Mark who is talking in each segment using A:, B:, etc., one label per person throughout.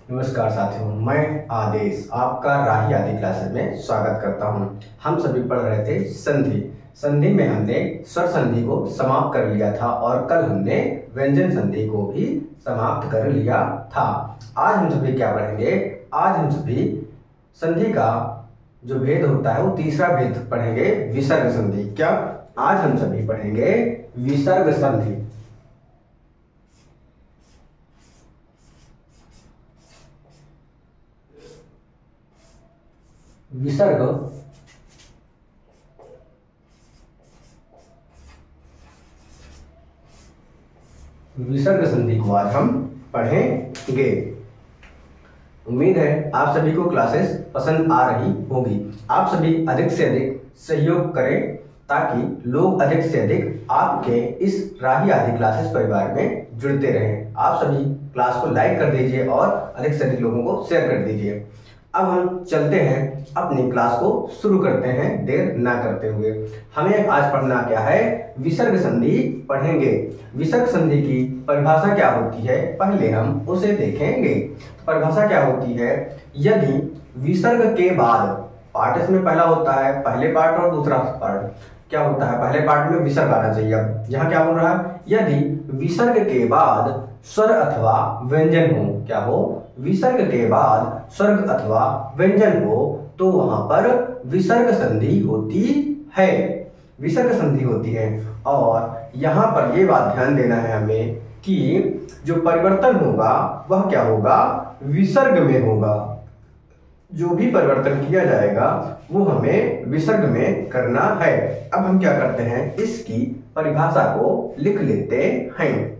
A: नमस्कार साथियों, मैं आदेश आपका राही आदि क्लासेस में स्वागत करता हूं। हम सभी पढ़ रहे थे संधि। संधि में हमने स्वर संधि को समाप्त कर लिया था और कल हमने व्यंजन संधि को भी समाप्त कर लिया था। आज हम सभी क्या पढ़ेंगे? आज हम सभी संधि का जो भेद होता है वो तीसरा भेद पढ़ेंगे, विसर्ग संधि। क्या आज हम सभी पढ़ेंगे विसर्ग संधि। विसर्ग विसर्ग संधि को आज हम पढ़ेंगे। उम्मीद है आप सभी को क्लासेस पसंद आ रही होगी। आप सभी अधिक से अधिक सहयोग करें ताकि लोग अधिक से अधिक आपके इस राही आदि क्लासेस परिवार में जुड़ते रहें। आप सभी क्लास को लाइक कर दीजिए और अधिक से अधिक लोगों को शेयर कर दीजिए। अब हम चलते हैं, अपनी क्लास को शुरू करते हैं देर ना करते हुए। हमें आज पढ़ना क्या है? विसर्ग संधि पढ़ेंगे। विसर्ग संधि की परिभाषा क्या होती है पहले हम उसे देखेंगे। तो परिभाषा क्या होती है? यदि विसर्ग के बाद पार्ट इसमें पहला होता है, पहले पार्ट और दूसरा पार्ट क्या होता है? पहले पार्ट में विसर्ग आना चाहिए। अब यहाँ क्या बोल रहा है? यदि विसर्ग के बाद स्वर अथवा व्यंजन हो, क्या हो? विसर्ग के बाद स्वर्ग अथवा व्यंजन हो तो वहां पर विसर्ग संधि होती है। विसर्ग संधि होती है। और यहां पर यह बात ध्यान देना है हमें कि जो परिवर्तन होगा वह क्या होगा? विसर्ग में होगा। जो भी परिवर्तन किया जाएगा वो हमें विसर्ग में करना है। अब हम क्या करते हैं? इसकी परिभाषा को लिख लेते हैं।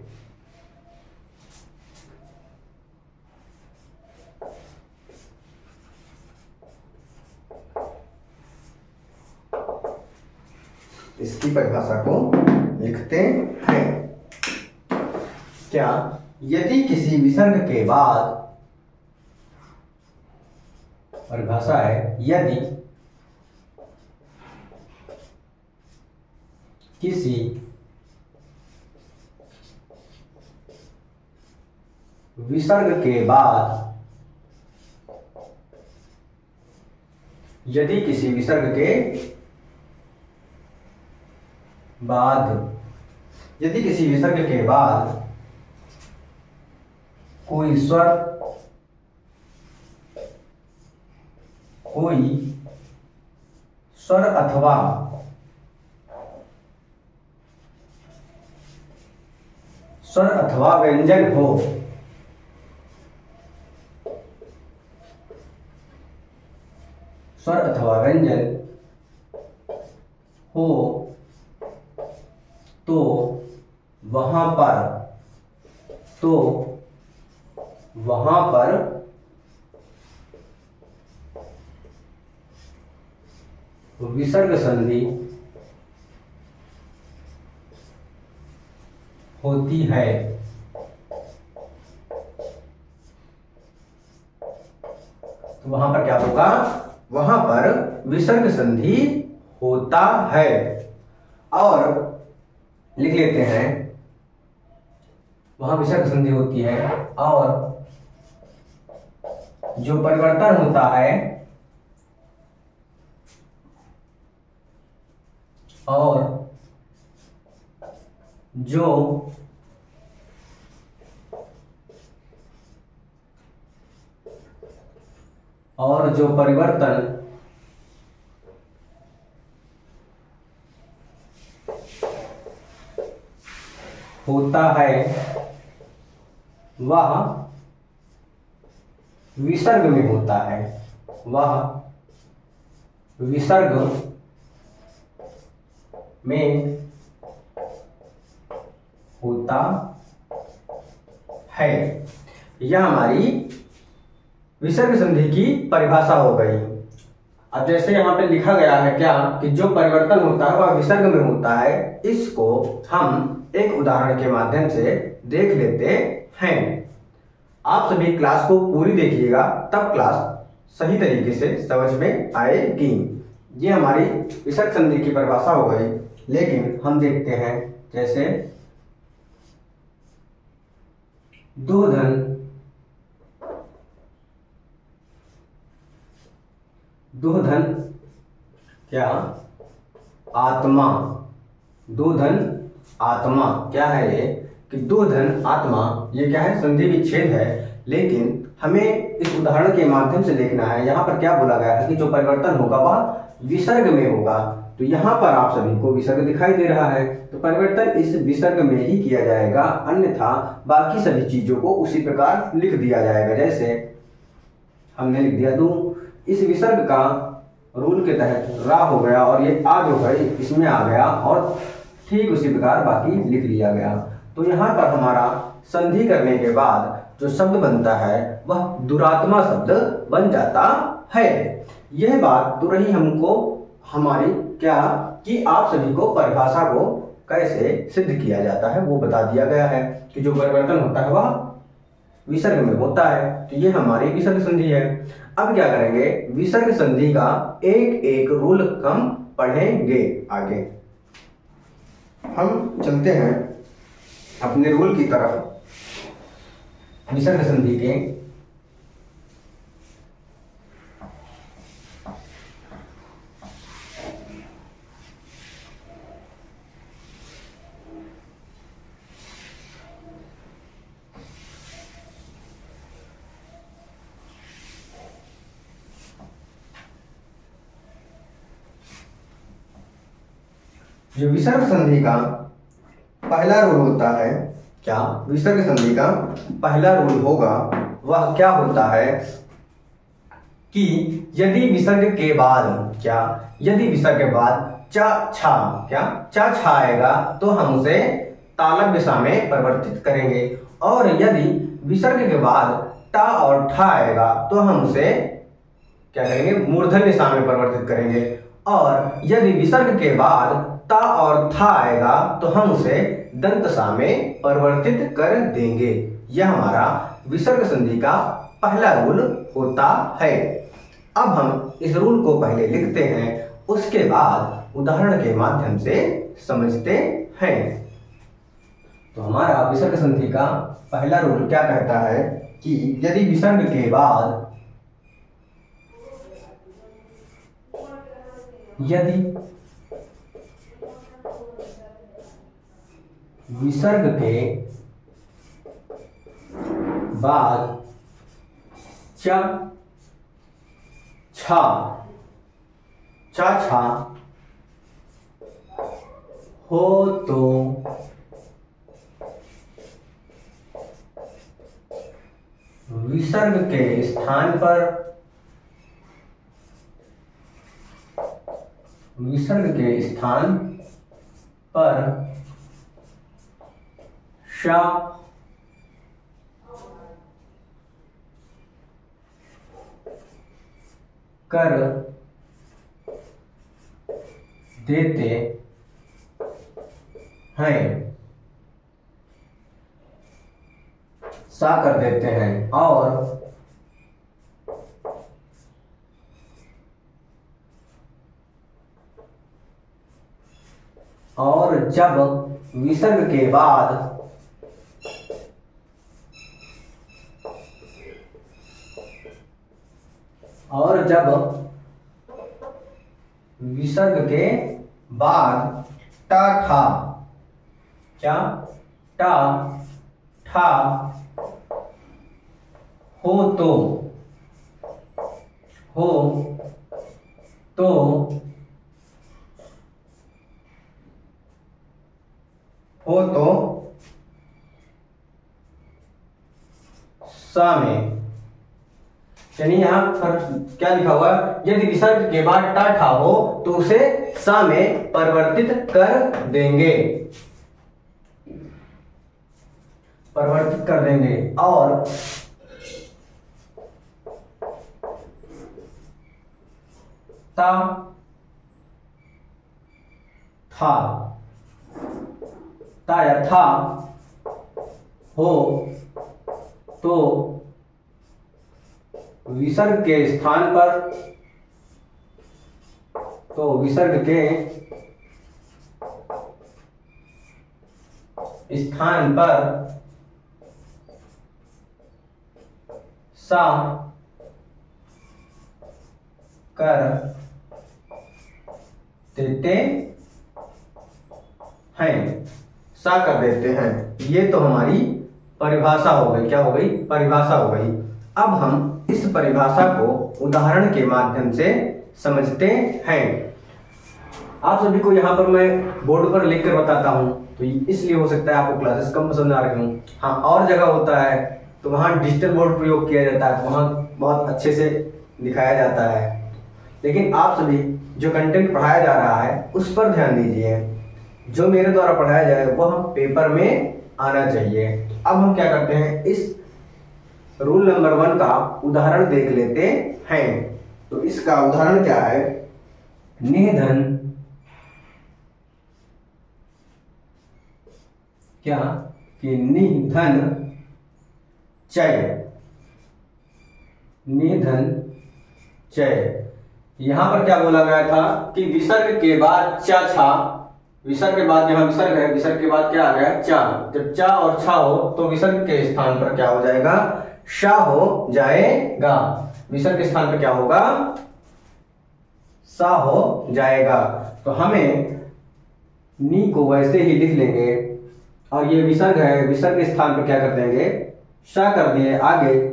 A: इसकी परिभाषा को लिखते हैं। क्या? यदि किसी विसर्ग के बाद, परिभाषा है यदि किसी विसर्ग के बाद, यदि किसी विसर्ग के बाद, यदि किसी विसर्ग के बाद कोई स्वर अथवा व्यंजन हो, स्वर अथवा व्यंजन हो तो वहां पर विसर्ग संधि होती है। तो वहां पर क्या होगा? वहां पर विसर्ग संधि होता है। और लिख लेते हैं, वहां विसर्ग संधि होती है और जो परिवर्तन होता है और जो परिवर्तन होता है वह विसर्ग में होता है। वह विसर्ग में होता है। यह हमारी विसर्ग संधि की परिभाषा हो गई। अब जैसे यहाँ पे लिखा गया है क्या कि जो परिवर्तन होता है वह विसर्ग में होता है, इसको हम एक उदाहरण के माध्यम से देख लेते हैं। आप सभी क्लास को पूरी देखिएगा तब क्लास सही तरीके से समझ में आएगी। ये हमारी विसर्ग संधि की परिभाषा हो गई। लेकिन हम देखते हैं जैसे दो धन दो धन क्या आत्मा, दो धन आत्मा क्या है ये कि दो धन आत्मा, ये क्या है संधि विच्छेद है। लेकिन हमें इस उदाहरण के माध्यम से देखना है, यहाँ पर क्या बोला गया है कि जो परिवर्तन होगा वह विसर्ग में होगा। तो यहाँ पर आप सभी को विसर्ग दिखाई दे रहा है, तो परिवर्तन इस विसर्ग में ही किया जाएगा, अन्यथा बाकी सभी चीजों को उसी प्रकार लिख दिया जाएगा। जैसे हमने लिख दिया तो इस विसर्ग का रूल के तहत रा हो गया और ये आ जो है इसमें आ गया और ठीक उसी प्रकार बाकी लिख लिया गया। तो यहाँ पर हमारा संधि करने के बाद जो शब्द बनता है वह दुरात्मा शब्द बन जाता है। यह बात तो रही हमको हमारी क्या कि आप सभी को परिभाषा को कैसे सिद्ध किया जाता है वो बता दिया गया है कि जो परिवर्तन होता है वह विसर्ग में होता है। तो ये हमारी विसर्ग संधि है। अब क्या करेंगे, विसर्ग संधि का एक एक रूल हम पढ़ेंगे। आगे हम चलते हैं अपने रूल की तरफ। विसर्ग संधि के जो विसर्ग संधि का पहला रूल होता है, क्या विसर्ग संधि का पहला रूल होगा वह क्या होता है कि यदि विसर्ग के बाद क्या, यदि विसर्ग के बाद च छा क्या च छा आएगा तो हम उसे तालव्य दिशा में परिवर्तित करेंगे, और यदि विसर्ग के बाद टा और ठा आएगा तो हम उसे क्या करेंगे मूर्धन्य दिशा में परिवर्तित करेंगे, और यदि विसर्ग के बाद ता और था आएगा तो हम उसे दंत सा में परिवर्तित कर देंगे। यह हमारा विसर्ग संधि का पहला रूल होता है। अब हम इस रूल को पहले लिखते हैं, उसके बाद उदाहरण के माध्यम से समझते हैं। तो हमारा विसर्ग संधि का पहला रूल क्या कहता है कि यदि विसर्ग के बाद विसर्ग के बाद च छा चा छा हो तो विसर्ग के स्थान पर श कर देते हैं, सा कर देते हैं, और जब विसर्ग के बाद टा ठा क्या टा ठा हो तो सा में, यानी यहाँ पर क्या लिखा हुआ है, यदि विसर्ग के बाद टा ठा हो तो उसे सा में परिवर्तित कर देंगे, और ता था ता या था हो तो विसर्ग के स्थान पर सा कर देते हैं, सा कर देते हैं। ये तो हमारी परिभाषा हो गई। क्या हो गई? परिभाषा हो गई। अब हम इस परिभाषा को उदाहरण के माध्यम से समझते हैं। आप सभी को यहाँ पर मैं बोर्ड पर लिख कर बताता हूँ, तो इसलिए हो सकता है आपको क्लासेस कम पसंद आ रही हूँ। हाँ, और जगह होता है तो वहाँ डिजिटल बोर्ड प्रयोग किया जाता है, तो वहाँ बहुत अच्छे से दिखाया जाता है। लेकिन आप सभी जो कंटेंट पढ़ाया जा रहा है उस पर ध्यान दीजिए। जो मेरे द्वारा पढ़ाया जाए वह पेपर में आना चाहिए। अब हम क्या करते हैं, इस रूल नंबर 1 का उदाहरण देख लेते हैं। तो इसका उदाहरण क्या है? निधन क्या कि निधन चय, निधन चय। यहां पर क्या बोला गया था कि विसर्ग के बाद चा छा, विसर्ग के बाद यहाँ विसर्ग है, विसर्ग के बाद क्या आ गया? चा। जब चा और छा हो तो विसर्ग के स्थान पर क्या हो जाएगा? शा हो जाएगा। विसर्ग के स्थान पर क्या होगा? सा हो जाएगा। तो हमें नी को वैसे ही लिख लेंगे, और ये विसर्ग है, विसर्ग के स्थान पर क्या कर देंगे? शा कर दिए। आगे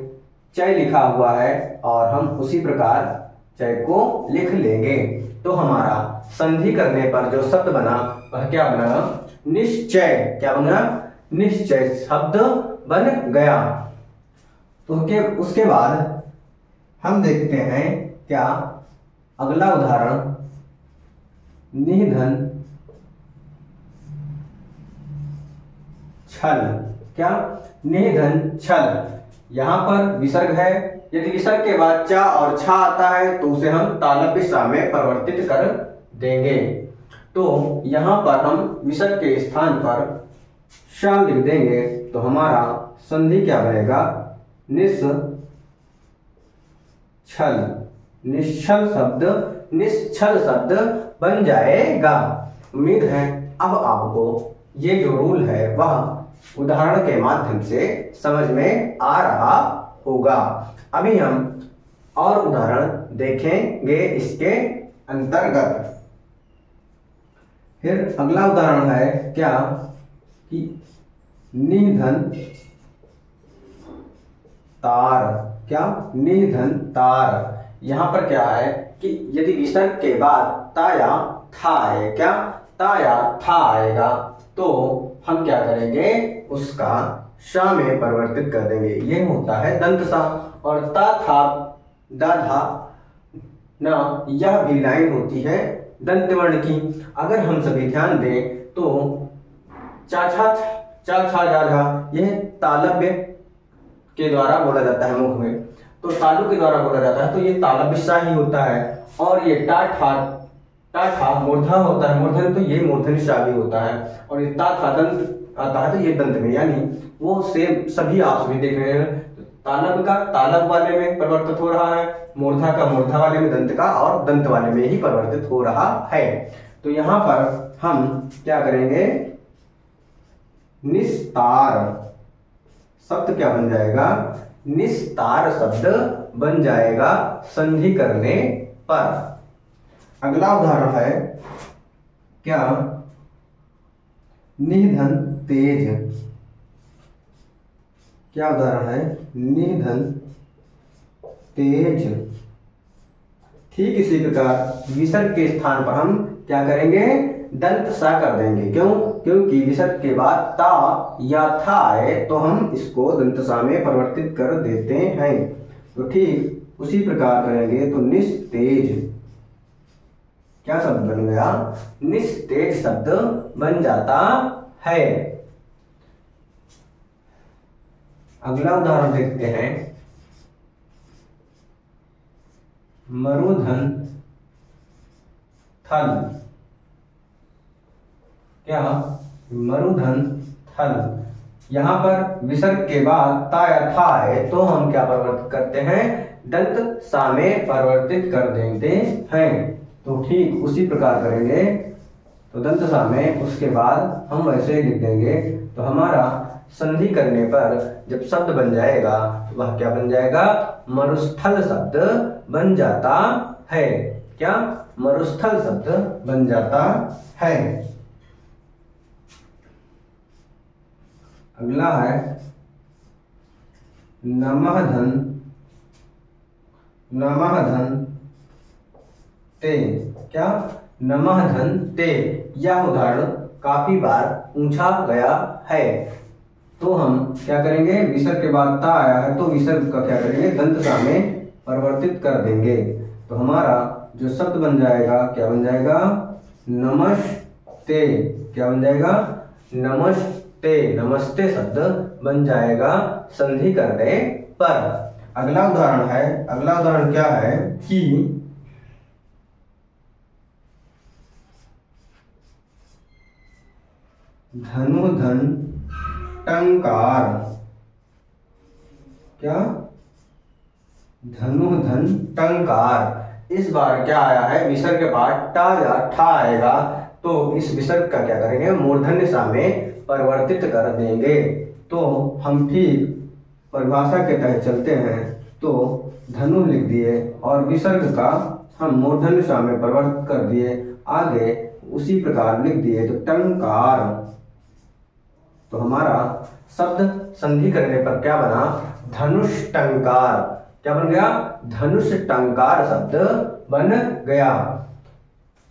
A: चय लिखा हुआ है और हम उसी प्रकार चय को लिख लेंगे। तो हमारा संधि करने पर जो शब्द बना वह क्या बना? निश्चय। क्या बना? निश्चय शब्द बन गया। तो उसके बाद हम देखते हैं क्या अगला उदाहरण, निधन छल। क्या? निधन छल। यहां पर विसर्ग है, यदि विसर्ग के बाद चा और छा आता है तो उसे हम तालव्य सा में परिवर्तित कर देंगे। तो यहां पर हम विसर्ग के स्थान पर शा लिख देंगे, तो हमारा संधि क्या बनेगा? निश्छल। निश्छल शब्द बन जाएगा। उम्मीद है अब आपको ये जो रूल है वह उदाहरण के माध्यम से समझ में आ रहा होगा। अभी हम और उदाहरण देखेंगे इसके अंतर्गत। फिर अगला उदाहरण है क्या कि निधन तार। क्या? निधन तार। यहां पर क्या है कि यदि विसर्ग के बाद ता या था है, क्या? ता या था आएगा, तो हम क्या करेंगे? उसका शा में परिवर्तित कर देंगे। ये होता है दंत सा। और ता था दा था ना, यह भी लाइन होती है दंत वर्ण की। अगर हम सभी ध्यान दें तो चा छा जा झा यह तालव्य के द्वारा बोला जाता है मुख में, तो तालु के द्वारा बोला जाता है, तो ये तालव्य सा ही होता है। और ये टा ठा मूर्धा होता है, मूर्धन, तो ये मूर्धन सा भी होता है। और ये ता था दंत आता है, तो ये दंत में, यानी वो सेम सभी आप सभी देख रहे हैं। तालब का तालब वाले में परिवर्तित हो रहा है, मूर्धा का मूर्धा वाले में, दंत का और दंत वाले में ही परिवर्तित हो रहा है। तो यहां पर हम क्या करेंगे? निस्तार शब्द क्या बन जाएगा? निस्तार शब्द बन जाएगा संधि करने पर। अगला उदाहरण है क्या? निधन तेज। क्या उदाहरण है? निधन तेज। ठीक इसी प्रकार विसर्ग के स्थान पर हम क्या करेंगे? दंत सा कर देंगे। क्यों? क्योंकि विसर्ग के बाद ता या था है, तो हम इसको दंत सा में परिवर्तित कर देते हैं। तो ठीक उसी प्रकार करेंगे तो निस्तेज क्या शब्द बन गया? निस्तेज शब्द बन जाता है। अगला उदाहरण देखते हैं, मरुधन थल। क्या? मरुधन थल। यहां पर विसर्ग के बाद ता या था है, तो हम क्या परिवर्तित करते हैं? दंत सा में परिवर्तित कर देते हैं। तो ठीक उसी प्रकार करेंगे तो दंत सा में, उसके बाद हम वैसे ही लिख देंगे। तो हमारा संधि करने पर जब शब्द बन जाएगा तो वह क्या बन जाएगा? मरुस्थल शब्द बन जाता है। क्या? मरुस्थल शब्द बन जाता है। अगला है नमः धन, नमः धन ते। क्या? नमः धन ते। यह उदाहरण काफी बार पूछा गया है। तो हम क्या करेंगे, विसर्ग के बाद ता आया है तो विसर्ग का क्या करेंगे, दंतसा में परिवर्तित कर देंगे। तो हमारा जो शब्द बन जाएगा क्या बन जाएगा, नमस्ते। क्या बन जाएगा, नमस्ते। नमस्ते शब्द बन जाएगा संधि करने पर। अगला उदाहरण है, अगला उदाहरण क्या है कि धनु धन टंकार। क्या? धनु धन टंकार। इस बार क्या आया है, विसर्ग के बाद टा या ठा आएगा तो इस विसर्ग का क्या करेंगे, मूर्धन्य सा में परिवर्तित कर देंगे। तो हम ठीक परिभाषा के तहत चलते हैं। तो धनु लिख दिए और विसर्ग का हम मूर्धन्य सा में परिवर्तित कर दिए, आगे उसी प्रकार लिख दिए तो टंकार। तो हमारा शब्द संधि करने पर क्या बना, धनुष टंकार। क्या बन गया, धनुष टंकार शब्द बन गया।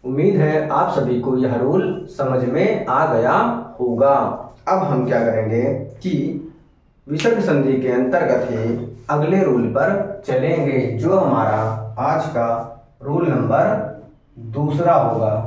A: उम्मीद है आप सभी को यह रूल समझ में आ गया होगा। अब हम क्या करेंगे कि विसर्ग संधि के अंतर्गत ही अगले रूल पर चलेंगे, जो हमारा आज का रूल नंबर 2 होगा।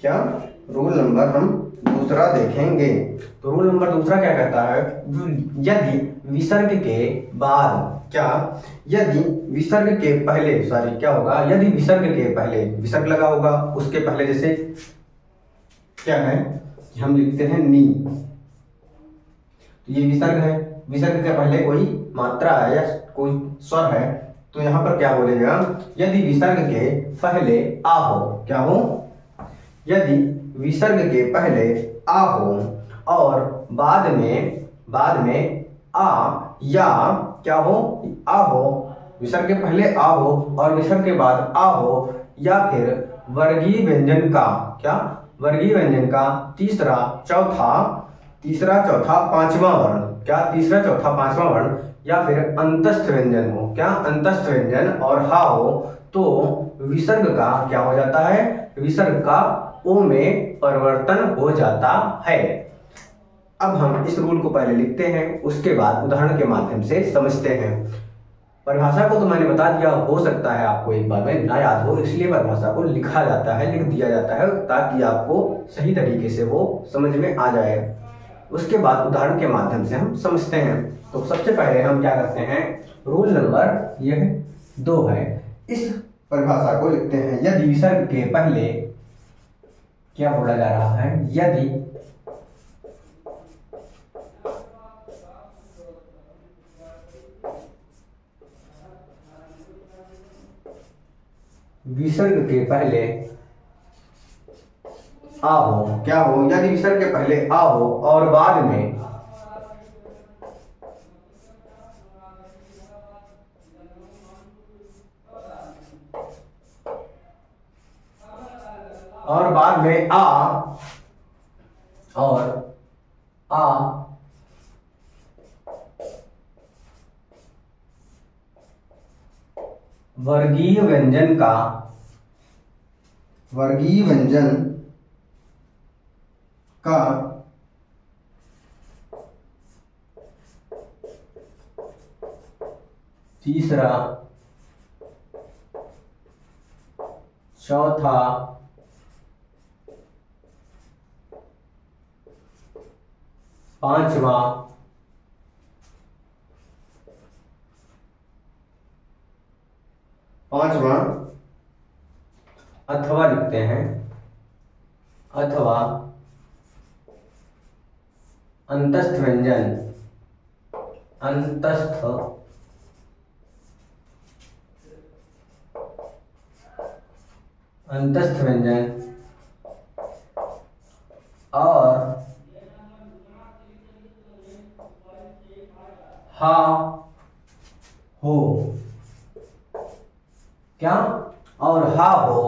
A: क्या? रूल नंबर हम 2 देखेंगे। तो रूल नंबर 2 क्या कहता है, यदि विसर्ग के बाद, क्या? यदि विसर्ग के पहले, सॉरी क्या होगा, यदि विसर्ग के पहले विसर्ग लगा होगा, उसके पहले जैसे क्या है, हम लिखते हैं नी। तो ये विसर्ग है, विसर्ग के पहले कोई मात्रा है या कोई स्वर है, तो यहाँ पर क्या बोलेगा, यदि विसर्ग के पहले आ हो। क्या हो? यदि विसर्ग के पहले आ हो और बाद में आ या क्या हो, आ हो, विसर्ग के पहले आ हो और विसर्ग के बाद आ हो, या फिर वर्गीय व्यंजन का, क्या? वर्गीय व्यंजन का तीसरा चौथा पांचवा वर्ण, क्या? तीसरा चौथा पांचवा वर्ण, या फिर अंतस्थ व्यंजन हो। क्या? अंतस्थ व्यंजन और हा हो, तो विसर्ग का क्या हो जाता है, विसर्ग का ओ में परिवर्तन हो जाता है। अब हम इस रूल को पहले लिखते हैं, उसके बाद उदाहरण के माध्यम से समझते हैं। परिभाषा को तो मैंने बता दिया, हो सकता है आपको एक बार में ना याद हो, इसलिए परिभाषा को लिखा जाता है, लिख दिया जाता है, ताकि आपको सही तरीके से वो समझ में आ जाए। उसके बाद उदाहरण के माध्यम से हम समझते हैं। तो सबसे पहले हम क्या करते हैं, रूल नंबर यह 2 है, इस परिभाषा को लिखते हैं। यदि विसर्ग के पहले क्या बोला जा रहा है, यदि विसर्ग के पहले आ हो, क्या हो, यदि विसर्ग के पहले आ हो और बाद में आ और आ वर्गीय व्यंजन का तीसरा चौथा पांचवा पांचवा अथवा लिखते हैं, अथवा अंतस्थ व्यंजन, अंतस्थ व्यंजन और हा हो, क्या, और हा हो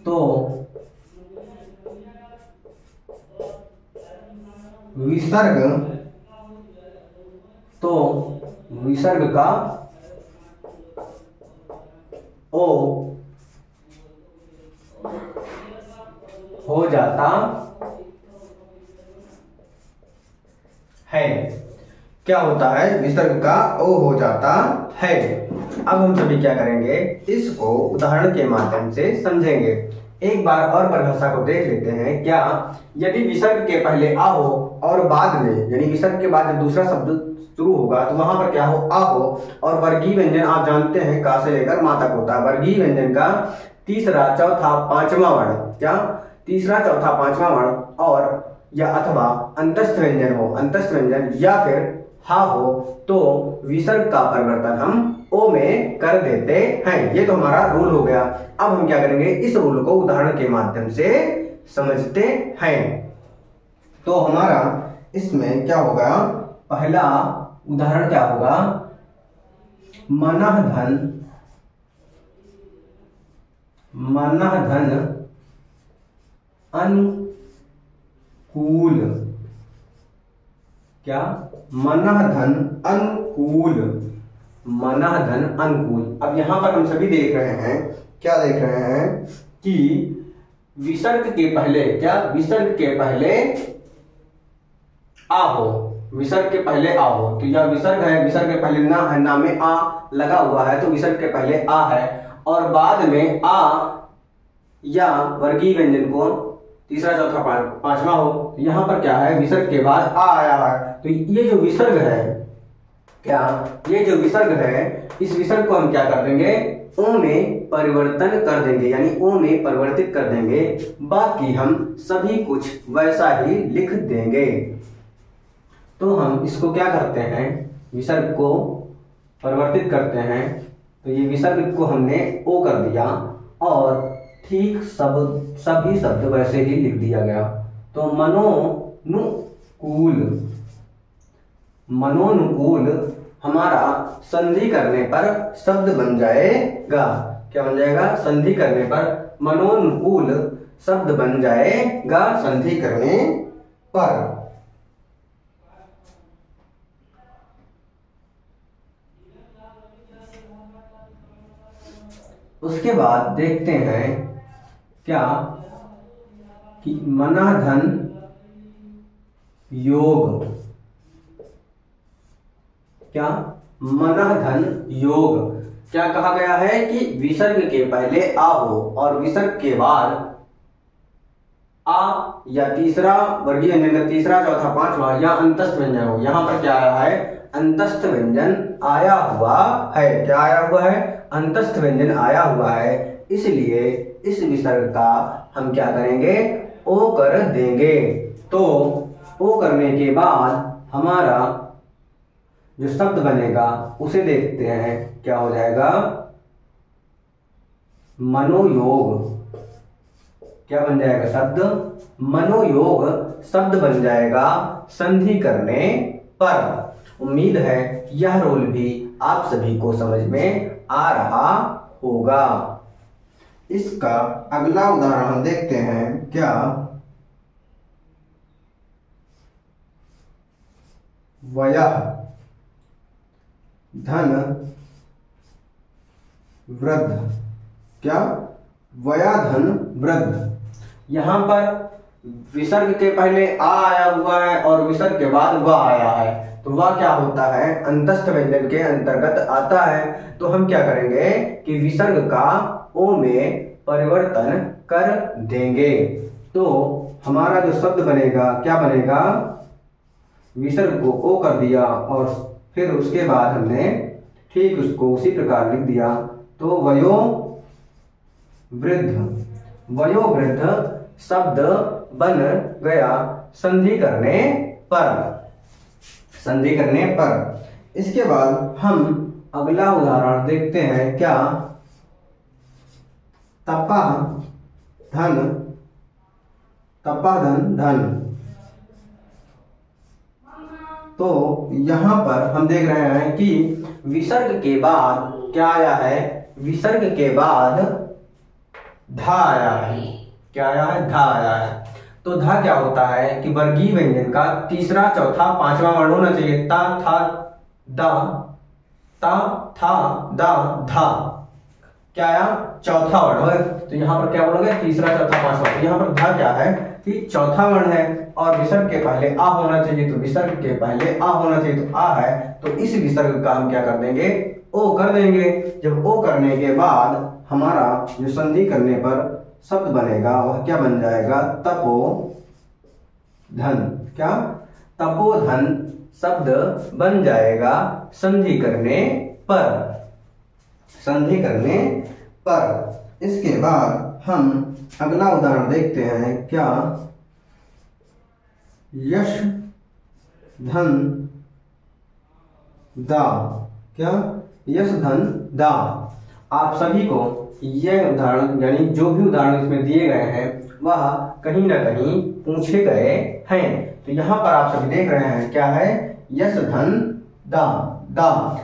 A: तो विसर्ग का ओ हो जाता है। क्या होता है? विसर्ग का ओ हो जाता है। अब हम सभी क्या करेंगे, इसको उदाहरण के माध्यम से समझेंगे। एक बार और परिभाषा को देख लेते हैं। क्या, यदि विसर्ग के पहले आ हो और बाद में, यानी विसर्ग के बाद जब दूसरा शब्द शुरू होगा तो वहां पर क्या हो, आ हो, और वर्गीय व्यंजन आप जानते हैं का से लेकर मा तक होता है। वर्गीय व्यंजन का तीसरा, चौथा, पांचवा वर्ण, क्या, तीसरा, चौथा, पांचवा वर्ण, और या अथवा अंतस्थ व्यंजन हो, अंतस्थ व्यंजन या फिर हा हो तो विसर्ग का परिवर्तन हम ओ में कर देते हैं। ये तो हमारा रूल हो गया। अब हम क्या करेंगे, इस रूल को उदाहरण के माध्यम से समझते हैं। तो हमारा इसमें क्या होगा, पहला उदाहरण क्या होगा, मनः धन अनुकूल, क्या, मनः धन अनुकूल, मनः धन अनुकूल। अब यहां पर हम सभी देख रहे हैं, क्या देख रहे हैं कि विसर्ग के पहले, क्या, विसर्ग के पहले आ हो, विसर्ग के पहले आ हो, तो यह विसर्ग है, विसर्ग के पहले ना है, ना में आ लगा हुआ है तो विसर्ग के पहले आ है, और बाद में आ या वर्गीय व्यंजन को तीसरा, चौथा, पांचवा हो। यहां पर क्या है, विसर्ग के बाद आ आया है, तो ये जो विसर्ग है, क्या, ये जो विसर्ग है, इस विसर्ग को हम क्या कर देंगे, ओ में परिवर्तन कर देंगे, यानी ओ में परिवर्तित कर देंगे। बाकी हम सभी कुछ वैसा ही लिख देंगे। तो हम इसको क्या करते हैं, विसर्ग को परिवर्तित करते हैं। तो ये विसर्ग को हमने ओ कर दिया और ठीक सभी शब्द वैसे ही लिख दिया गया। तो मनोनुकूल हमारा संधि करने पर शब्द बन जाएगा। क्या बन जाएगा, संधि करने पर मनोनुकूल शब्द बन जाएगा, संधि करने पर। उसके बाद देखते हैं क्या, कि मनः धन योग, क्या, मनः धन योग, क्या कहा गया है कि विसर्ग के पहले आ हो और विसर्ग के बाद आ या तीसरा वर्गीय व्यंजन का तीसरा, चौथा, पांचवा या अंतस्थ व्यंजन हो। यहां पर क्या आया है, अंतस्थ व्यंजन आया हुआ है। क्या आया हुआ है, अंतस्थ व्यंजन आया हुआ है, इसलिए इस विसर्ग का हम क्या करेंगे, ओ कर देंगे। तो ओ करने के बाद हमारा जो शब्द बनेगा उसे देखते हैं, क्या हो जाएगा, मनोयोग। क्या बन जाएगा शब्द, मनोयोग शब्द बन जाएगा संधि करने पर। उम्मीद है यह रूल भी आप सभी को समझ में आ रहा होगा। इसका अगला उदाहरण हम देखते हैं। क्या, वयः धन वृद्ध, क्या, वया धन वृद्ध। यहां पर विसर्ग के पहले आ आया हुआ है और विसर्ग के बाद वह आया है, तो वह क्या होता है, अंतस्थ व्यंजन के अंतर्गत आता है। तो हम क्या करेंगे कि विसर्ग का ओ में परिवर्तन कर देंगे। तो हमारा जो शब्द बनेगा, क्या बनेगा, विसर्ग को ओ कर दिया और फिर उसके बाद हमने ठीक उसको उसी प्रकार लिख दिया। तो वयोवृद्ध शब्द बन गया संधि करने पर। इसके बाद हम अगला उदाहरण देखते हैं। क्या? तपः धन। तो यहां पर हम देख रहे हैं कि विसर्ग के बाद क्या आया है? विसर्ग के बाद धा आया है। क्या आया है? धा आया है। तो धा क्या होता है कि वर्गीय व्यंजन का तीसरा, चौथा, पांचवा वर्ण होना चाहिए। ता, था, दा, ता, था, दा, धा। क्या आया? चौथा वर्ण है। तो यहाँ पर क्या बोलोगे? तीसरा, चौथा, पांचवा। तो यहाँ पर धा क्या है कि चौथा वर्ण है और विसर्ग के पहले आ होना चाहिए। तो विसर्ग के पहले आ होना चाहिए, तो आ है। तो इस विसर्ग का हम क्या कर देंगे? ओ कर देंगे। जब ओ करने के बाद हमारा जो संधि करने पर शब्द बनेगा वह क्या बन जाएगा? तपोधन। क्या? तपोधन शब्द बन जाएगा संधि करने पर। इसके बाद हम अगला उदाहरण देखते हैं। क्या? यश धन दा। क्या? यश धन दा। आप सभी को यह उदाहरण यानी जो भी उदाहरण इसमें दिए गए हैं वह कहीं ना कहीं पूछे गए हैं। तो यहाँ पर आप सभी देख रहे हैं क्या है? यश धन दा। दा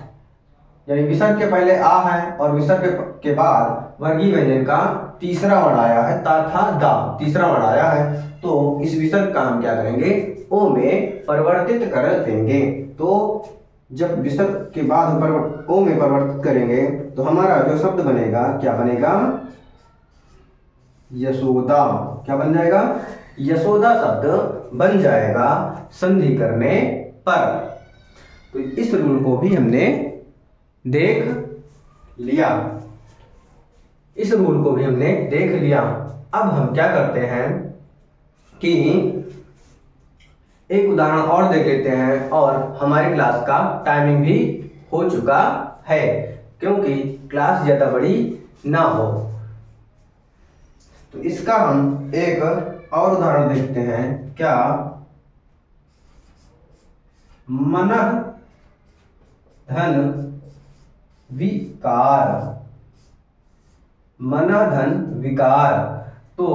A: यानी विसर्ग के पहले आ है और विसर्ग के बाद वर्गीय व्यंजन का तीसरा वर्ण आया है। ता, था, दा, तीसरा वर्ण आया है। तो इस विसर्ग का हम क्या करेंगे? ओ में परिवर्तित कर देंगे। तो जब विसर्ग के बाद ओ में परिवर्तित करेंगे तो हमारा जो शब्द बनेगा क्या बनेगा? यशोदा। क्या बन जाएगा? यशोदा शब्द बन जाएगा संधि करने पर। तो इस रूल को भी हमने देख लिया। अब हम क्या करते हैं कि एक उदाहरण और देख लेते हैं और हमारी क्लास का टाइमिंग भी हो चुका है, क्योंकि क्लास ज्यादा बड़ी ना हो। तो इसका हम एक और उदाहरण देखते हैं। क्या? मनः धन विकार। तो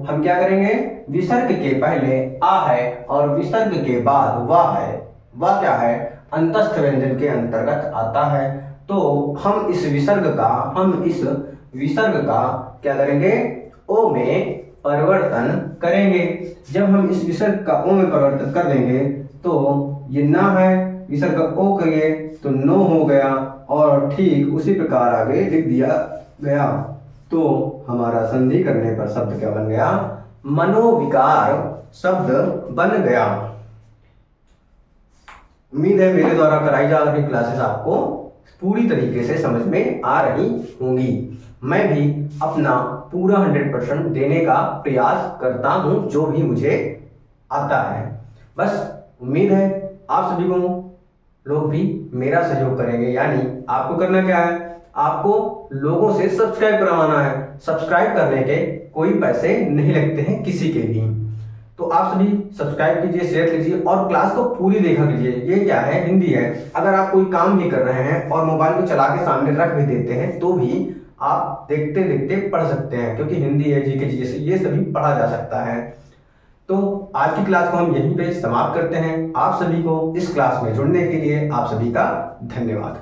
A: हम क्या करेंगे? विसर्ग के पहले आ है और विसर्ग के बाद वाह है। वाह क्या है? अंतस्थ व्यंजन के अंतर्गत आता है। तो हम इस विसर्ग का क्या करेंगे? ओ में परिवर्तन करेंगे। जब हम इस विसर्ग का ओ में परिवर्तन कर देंगे तो ये ना है, विसर्ग ओ करिए तो नो हो गया और ठीक उसी प्रकार आगे लिख दिया गया। तो हमारा संधि करने पर शब्द क्या बन गया? मनोविकार शब्द बन गया। उम्मीद है मेरे द्वारा कराई जा रही क्लासेस आपको पूरी तरीके से समझ में आ रही होंगी। मैं भी अपना पूरा 100% देने का प्रयास करता हूं जो भी मुझे आता है। बस उम्मीद है आप सभी को लोग भी मेरा सहयोग करेंगे। यानी आपको करना क्या है? आपको लोगों से सब्सक्राइब करवाना है। सब्सक्राइब करने के कोई पैसे नहीं लगते हैं किसी के भी। तो आप सभी सब्सक्राइब कीजिए, शेयर कीजिए और क्लास को पूरी देखा कीजिए। ये क्या है? हिंदी है। अगर आप कोई काम भी कर रहे हैं और मोबाइल को चला के सामने रख भी देते हैं तो भी आप देखते देखते पढ़ सकते हैं, क्योंकि हिंदी है, जीके जैसे ये सभी पढ़ा जा सकता है। तो आज की क्लास को हम यहीं पे समाप्त करते हैं। आप सभी को इस क्लास में जुड़ने के लिए आप सभी का धन्यवाद।